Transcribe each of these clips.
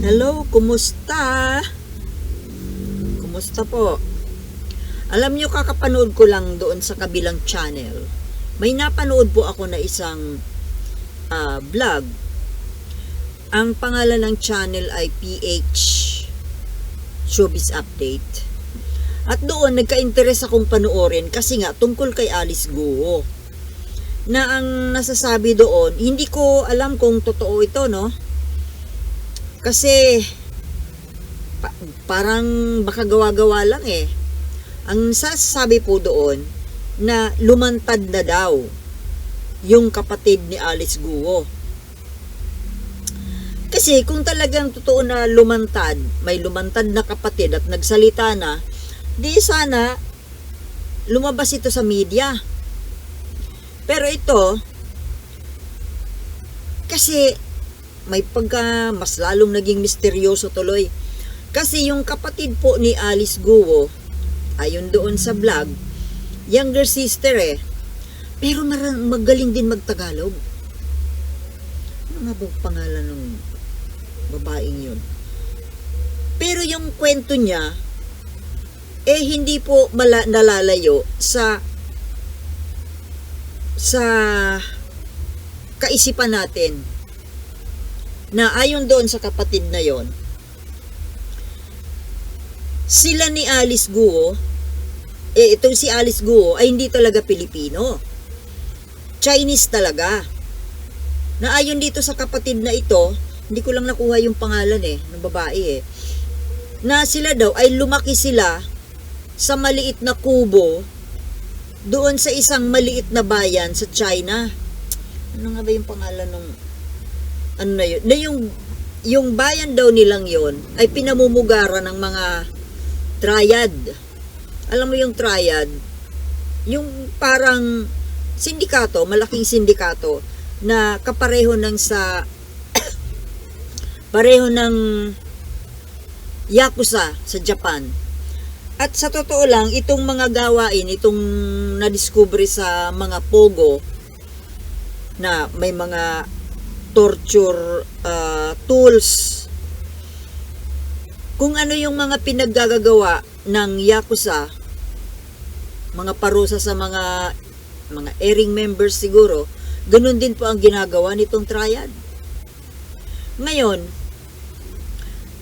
Hello, kumusta? Kumusta po? Alam nyo, kakapanood ko lang doon sa kabilang channel. May napanood po ako na isang vlog. Ang pangalan ng channel ay PH Showbiz Update. At doon, nagka-interes akong panoorin kasi nga, tungkol kay Alice Guo. Na ang nasasabi doon, hindi ko alam kung totoo ito, no? Kasi, parang baka gawa-gawa lang eh. Ang sasabi po doon, na lumantad na daw yung kapatid ni Alice Guo. Kasi kung talagang totoo na lumantad, may lumantad na kapatid at nagsalita na, di sana lumabas ito sa media. Pero ito, kasi may pagka mas lalong naging misteryoso tuloy. Kasi yung kapatid po ni Alice Guo, ayon doon sa vlog, younger sister eh. Pero magaling din magtagalog. Ano nga ba pangalan ng babaeng yun? Pero yung kwento niya, hindi po nalalayo sa kaisipan natin. Na ayon doon sa kapatid na yon, sila ni Alice Guo, itong si Alice Guo ay hindi talaga Pilipino. Chinese talaga. Na ayon dito sa kapatid na ito, hindi ko lang nakuha yung pangalan ng babae na sila daw ay lumaki sila sa maliit na kubo doon sa isang maliit na bayan sa China. Ano nga ba yung pangalan ng ano na yun? Na yung bayan daw nilang yon ay pinamumugara ng mga triad. Alam mo yung triad? Yung parang sindikato, malaking sindikato na kapareho ng pareho ng Yakuza sa Japan. At sa totoo lang, itong mga gawain, itong nadiskubre sa mga pogo na may mga torture tools, kung ano yung mga pinaggagawa ng Yakuza, mga parusa sa mga airing members siguro, ganun din po ang ginagawa nitong triad. Ngayon,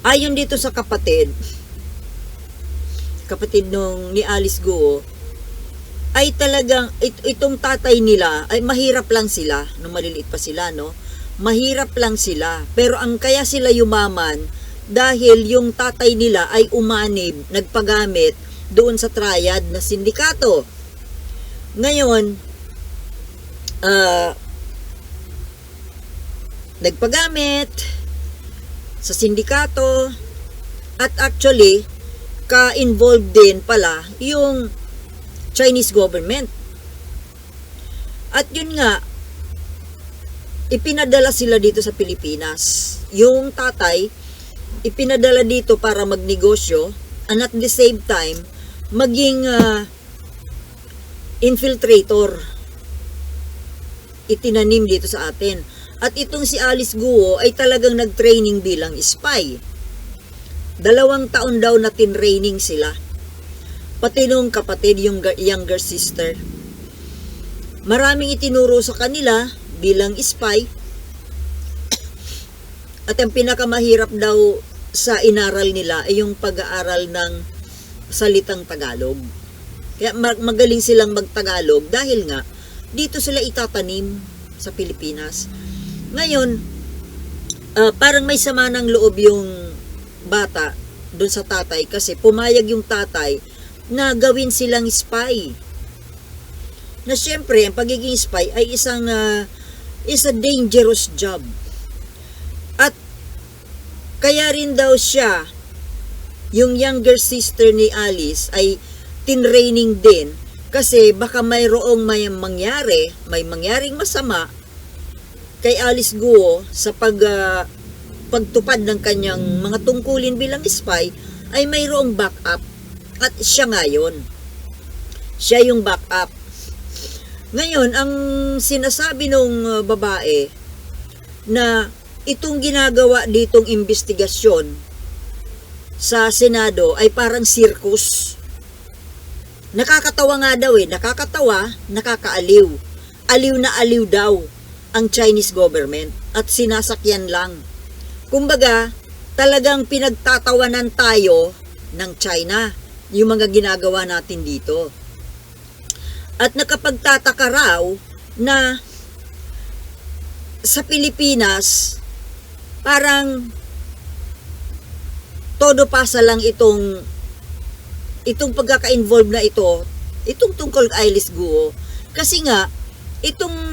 ayon dito sa kapatid nung ni Alice Guo, ay talagang itong tatay nila ay mahirap lang sila nung maliliit pa sila, no? Mahirap lang sila, pero ang kaya sila yumaman dahil yung tatay nila ay umanib, nagpagamit doon sa triad na sindikato. Ngayon, nagpagamit sa sindikato at actually ka-involved din pala yung Chinese government. At yun nga, ipinadala sila dito sa Pilipinas. Yung tatay, ipinadala dito para magnegosyo and at the same time, maging infiltrator. Itinanim dito sa atin. At itong si Alice Guo ay talagang nag-training bilang spy. 2 taon daw na tinraining sila. Pati nung kapatid, yung younger sister. Maraming itinuro sa kanila bilang spy. At ang pinakamahirap daw sa inaral nila ay yung pag-aaral ng salitang Tagalog. Kaya magaling silang magtagalog dahil nga dito sila itatanim sa Pilipinas. Ngayon, parang may sama ng loob yung bata doon sa tatay kasi pumayag yung tatay na gawin silang spy. Na syempre, ang pagiging spy ay is a dangerous job. At kaya rin daw siya, yung younger sister ni Alice, ay tinraining din kasi baka may mangyaring masama kay Alice Guo sa pagtupad ng kanyang mga tungkulin bilang spy, ay mayroong backup. At siya ngayon. Siya yung backup. Ngayon, ang sinasabi nung babae na itong ginagawa ditong investigasyon sa Senado ay parang circus. Nakakatawa nga daw nakakatawa, nakakaaliw. Aliw na aliw daw ang Chinese government at sinasakyan lang. Kumbaga, talagang pinagtatawanan tayo ng China, yung mga ginagawa natin dito. At nakapagtataka raw na sa Pilipinas, parang todo pasa lang itong pagkaka-involve na itong tungkol kay Alice Guo. Kasi nga, itong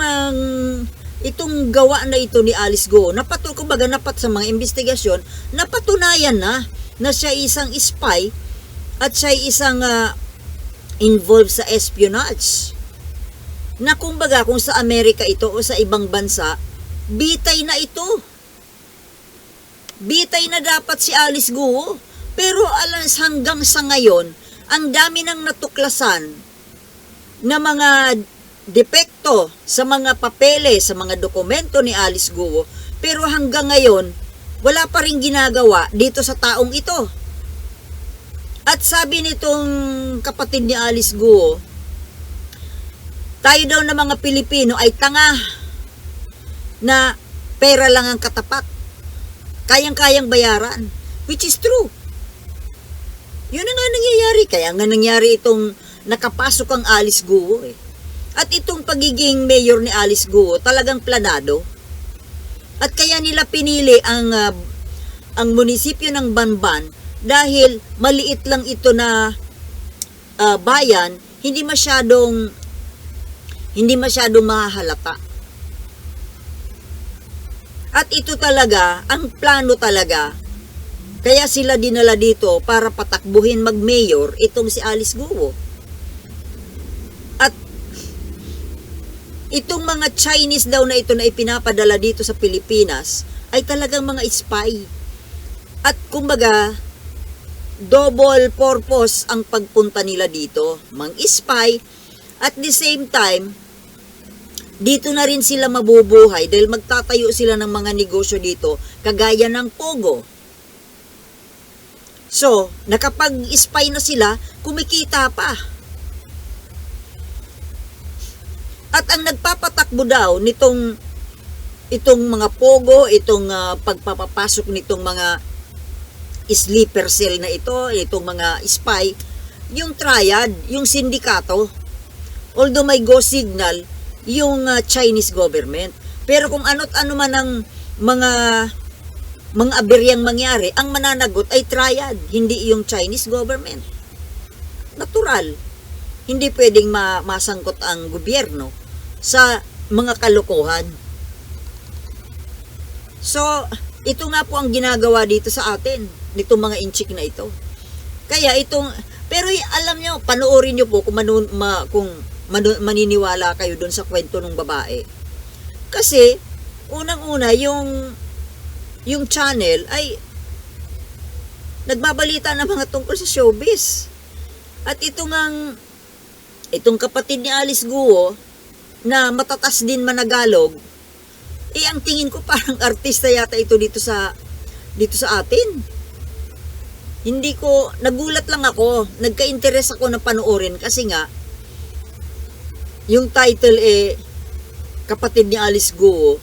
gawa na ito ni Alice Guo, kumbaga sa mga investigasyon, napatunayan na siya isang spy at siya isang involved sa espionage. Na kumbaga kung sa Amerika ito o sa ibang bansa, bitay na ito. Bitay na dapat si Alice Guo. Pero hanggang sa ngayon, ang dami nang natuklasan na mga depekto sa mga papeles, sa mga dokumento ni Alice Guo. Pero hanggang ngayon, wala pa rin ginagawa dito sa taong ito. At sabi nitong kapatid ni Alice Guo, tayo daw na mga Pilipino ay tanga na pera lang ang katapat. Kayang-kayang bayaran. Which is true. Yun na nga nangyayari. Kaya nga nangyari itong nakapasok ang Alice Guo. At itong pagiging mayor ni Alice Guo talagang planado. At kaya nila pinili ang munisipyo ng Banban dahil maliit lang ito na bayan, hindi masyadong mahahalata. At ito talaga, ang plano talaga, kaya sila dinala dito para patakbuhin mag-mayor itong si Alice Guo. At itong mga Chinese daw na ito na ipinapadala dito sa Pilipinas ay talagang mga spy. At kumbaga, double purpose ang pagpunta nila dito. Mang-spy, at the same time, dito na rin sila mabubuhay dahil magtatayo sila ng mga negosyo dito, kagaya ng Pogo. So, nakapag-spy na sila, kumikita pa. At ang nagpapatakbo daw itong mga Pogo, itong pagpapapasok nitong mga sleeper cell na itong mga spy, yung triad, yung sindikato. Although may go signal, yung Chinese government. Pero kung ano't ano man ang mga aberyang mangyari, ang mananagot ay triad, hindi yung Chinese government. Natural. Hindi pwedeng masangkot ang gobyerno sa mga kalokohan. So, ito nga po ang ginagawa dito sa atin, nitong mga inchik na ito. Kaya pero alam nyo, panoorin nyo po kung maniniwala kayo dun sa kwento ng babae. Kasi, unang-una, yung channel ay nagbabalita ng mga tungkol sa showbiz. At itong kapatid ni Alice Guo na matatas din managalog, ang tingin ko parang artista yata ito dito sa atin. Nagulat lang ako, nagka-interest ako na panoorin kasi nga yung title kapatid ni Alice Guo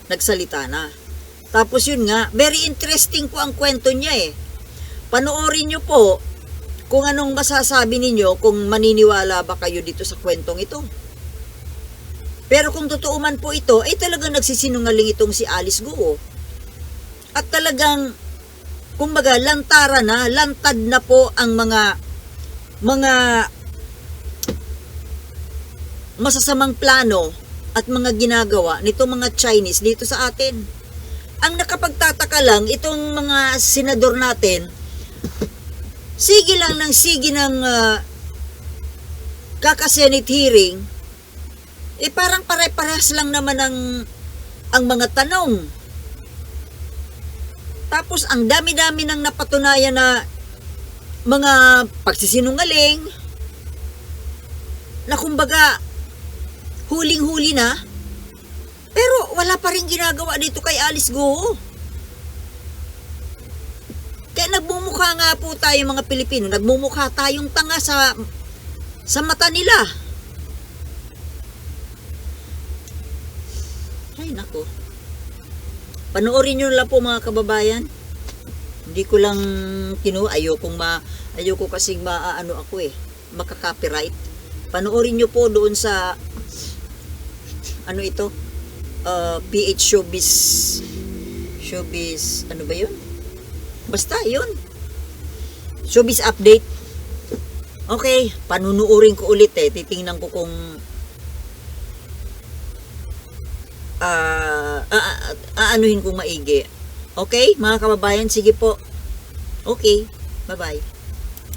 nagsalita na. Tapos yun nga, very interesting po ang kwento niya Panoorin nyo po kung anong masasabi ninyo, kung maniniwala ba kayo dito sa kwentong ito. Pero kung totoo man po ito, talagang nagsisinungaling itong si Alice Guo. At talagang, kumbaga, lantad na po ang mga masasamang plano at mga ginagawa nitong mga Chinese dito sa atin. Ang nakapagtataka lang, itong mga senador natin, sige ng kaka-Senate hearing, parang pare-parehas lang naman ang mga tanong. Tapos ang dami-dami nang napatunayan na mga pagsisinungaling, na kumbaga huling-huli na. Pero wala pa rin ginagawa dito kay Alice Guo. Kaya nagmumukha nga po tayo mga Pilipino, nagmumukha tayong tanga sa mata nila. Ay nako. Panoorin nyo lang po mga kababayan. Hindi ko lang ayoko kasing maaano ako makaka-copyright. Panoorin nyo po doon sa ano ito? PH Showbiz, ano ba 'yun? Basta 'yun. Showbiz update. Okay, panunuorin ko ulit titingnan ko kung aanuhin kong maigi. Okay, mga kababayan, sige po. Okay, bye-bye.